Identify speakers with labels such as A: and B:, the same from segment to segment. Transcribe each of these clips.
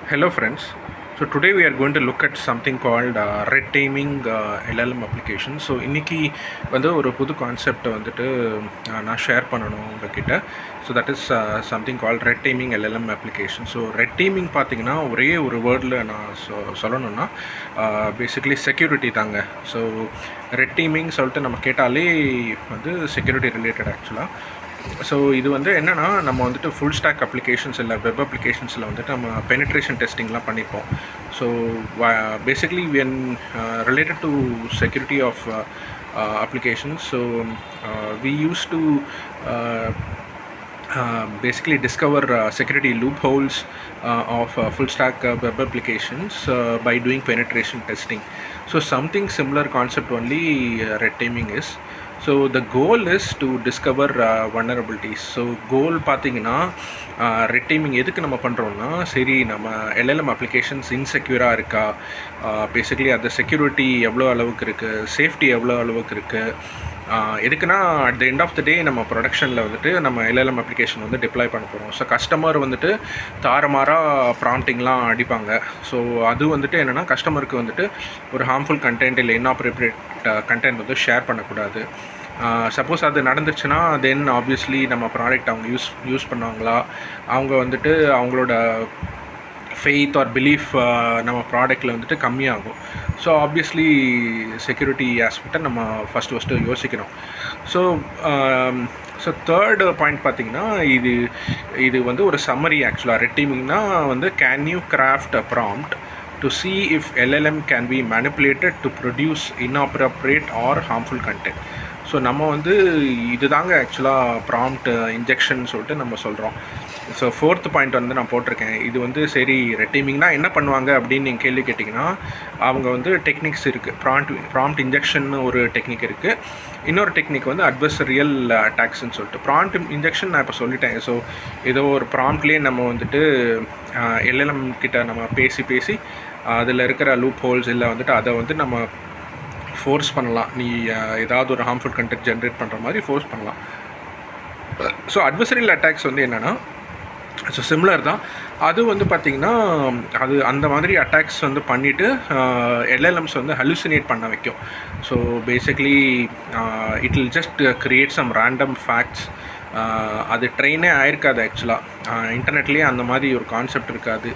A: Hello friends. So today we are going to look at something called red teaming LLM application. So இன்னைக்கு வந்து ஒரு புது concept வந்துட்டு நான் ஷேர் பண்ணணும் உங்ககிட்ட. So that is something called red teaming LLM application. So red teaming பார்த்தீங்கன்னா ஒரே ஒரு வேர்டில் நான் சொல்லணும்னா பேசிக்கலி செக்யூரிட்டி தாங்க. ஸோ ரெட் டீமிங் சொல்லிட்டு நம்ம கேட்டாலே வந்து செக்யூரிட்டி ரிலேட்டட் ஆக்சுவலாக. ஸோ இது வந்து என்னென்னா நம்ம வந்துட்டு ஃபுல் ஸ்டாக் அப்ளிகேஷன்ஸ் இல்லை வெப் அப்ளிகேஷன்ஸில் வந்துட்டு நம்ம பெனிட்ரேஷன் டெஸ்டிங்லாம் பண்ணிப்போம். So basically when related to security of applications. So we used to basically discover security loopholes of full stack web applications by doing penetration testing. So something similar concept only red teaming is. So the goal is to discover vulnerabilities. So goal பார்த்தீங்கன்னா red teaming எதுக்கு நம்ம பண்ணுறோம்னா, சரி நம்ம LLM applications இன்செக்யூராக இருக்கா, basically அந்த security எவ்வளோ அளவுக்கு இருக்குது, சேஃப்டி எவ்வளோ அளவுக்கு இருக்குது, எதுக்குன்னா at the end of the day நம்ம ப்ரொடக்ஷனில் வந்துட்டு நம்ம எல்எல்எம் அப்ளிகேஷன் வந்து டிப்ளாய் பண்ண போகிறோம். ஸோ கஸ்டமர் வந்துட்டு தாறுமாறாக ப்ராம்ப்டிங்லாம் அடிப்பாங்க. ஸோ அது வந்துட்டு என்னென்னா கஸ்டமருக்கு வந்துட்டு ஒரு ஹார்ம்ஃபுல் கண்டென்ட் இல்லை இன்ஆப்ரோப்ரியேட் கண்டென்ட் வந்து ஷேர் பண்ணக்கூடாது. சப்போஸ் அது நடந்துச்சுன்னா தென் ஆப்வியஸ்லி நம்ம ப்ராடக்ட் அவங்க யூஸ் பண்ணுவாங்களா, அவங்க வந்துட்டு அவங்களோட ஃபெய்த் ஆர் பிலீஃப் நம்ம ப்ராடக்டில் வந்துட்டு கம்மியாகும். ஸோ ஆப்வியஸ்லி செக்யூரிட்டி ஆஸ்பெக்டை நம்ம ஃபஸ்ட்டு யோசிக்கணும். ஸோ தேர்டு பாயிண்ட் பார்த்திங்கன்னா இது வந்து ஒரு சம்மரி ஆக்சுவலாக. ரெட் டீமிங்னா வந்து can you craft a prompt to see if LLM can be manipulated to produce inappropriate or harmful content. So நம்ம வந்து இதுதாங்க ஆக்சுவலாக ப்ராம்ப்ட் இன்ஜெக்ஷன் சொல்லிட்டு நம்ம சொல்கிறோம். ஸோ ஃபோர்த் பாயிண்ட் வந்து நான் போட்டிருக்கேன். இது வந்து சரி ரெட் டீமிங்னா என்ன பண்ணுவாங்க அப்படின்னு நீங்கள் கேள்வி கேட்டிங்கன்னா, அவங்க வந்து டெக்னிக்ஸ் இருக்குது. ப்ராம்ப்ட் இன்ஜெக்ஷன் ஒரு டெக்னிக் இருக்குது. இன்னொரு டெக்னிக் வந்து அட்வர்சரியல் அட்டாக்ஸ்ன்னு சொல்லிட்டு. ப்ராம்ப்ட் இன்ஜெக்ஷன் நான் இப்போ சொல்லிட்டேன். ஸோ ஏதோ ஒரு ப்ராம்ப்ட்லேயே நம்ம வந்துட்டு எல்எல்எம் கிட்ட நம்ம பேசி அதில் இருக்கிற லூப் ஹோல்ஸ் இல்லை வந்துட்டு அதை வந்து நம்ம ஃபோர்ஸ் பண்ணலாம். நீ ஏதாவது ஒரு ஹார்ம்ஃபுல் கண்டென்ட் ஜென்ரேட் பண்ணுற மாதிரி ஃபோர்ஸ் பண்ணலாம். ஸோ அட்வர்சரியல் அட்டாக்ஸ் வந்து என்னென்னா, ஸோ சிம்லர் தான். அது வந்து பார்த்திங்கன்னா அது அந்த மாதிரி அட்டாக்ஸ் வந்து பண்ணிவிட்டு எல்எல்எம்ஸ் வந்து ஹலுசினேட் பண்ண வைக்கும். So basically it will just create some random facts. அது ட்ரெயினே ஆயிருக்காது ஆக்சுவலாக. இன்டர்நெட்லேயே அந்த மாதிரி ஒரு கான்செப்ட் இருக்காது.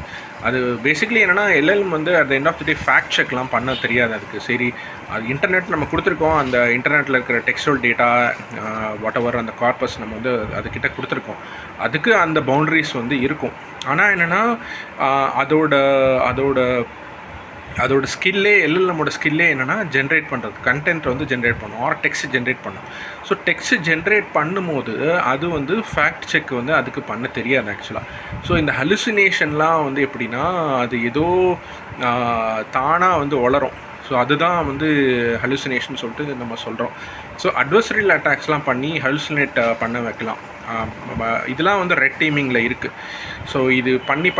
A: அது பேசிக்லி என்னென்னா எல்எல்எம் வந்து at the end of the day fact செக்லாம் பண்ண தெரியாது அதுக்கு. சரி அது இன்டர்நெட் நம்ம கொடுத்துருக்கோம், அந்த இன்டர்நெட்டில் இருக்கிற டெக்ஸ்டுவல் டேட்டா வாட் எவர் அந்த கார்பஸ் நம்ம வந்து அதுக்கிட்ட கொடுத்துருக்கோம். அதுக்கு அந்த பவுண்ட்ரிஸ் வந்து இருக்கும். ஆனால் என்னென்னா அதோட ஸ்கில்லே எல்எல்எம்மோட ஸ்கில்லே என்னென்னா ஜென்ரேட் பண்ணுறது, கண்டென்ட் வந்து ஜென்ரேட் பண்ணும் ஆர் டெக்ஸ்ட் ஜென்ரேட் பண்ணும். ஸோ டெக்ஸ்ட் ஜென்ரேட் பண்ணும்போது அது வந்து ஃபேக்ட் செக் வந்து அதுக்கு பண்ண தெரியாது ஆக்சுவலாக. ஸோ இந்த ஹலுசினேஷன்லாம் வந்து எப்படின்னா அது ஏதோ தானாக வந்து வளரும். ஸோ அதுதான் வந்து ஹலுசினேஷன் சொல்லிட்டு நம்ம சொல்கிறோம். ஸோ அட்வர்சரியல் அட்டாக்ஸ்லாம் பண்ணி ஹலுசினேட் பண்ண வைக்கலாம். இதெல்லாம் வந்து ரெட் டீமிங்கில் இருக்குது. ஸோ இது பண்ணி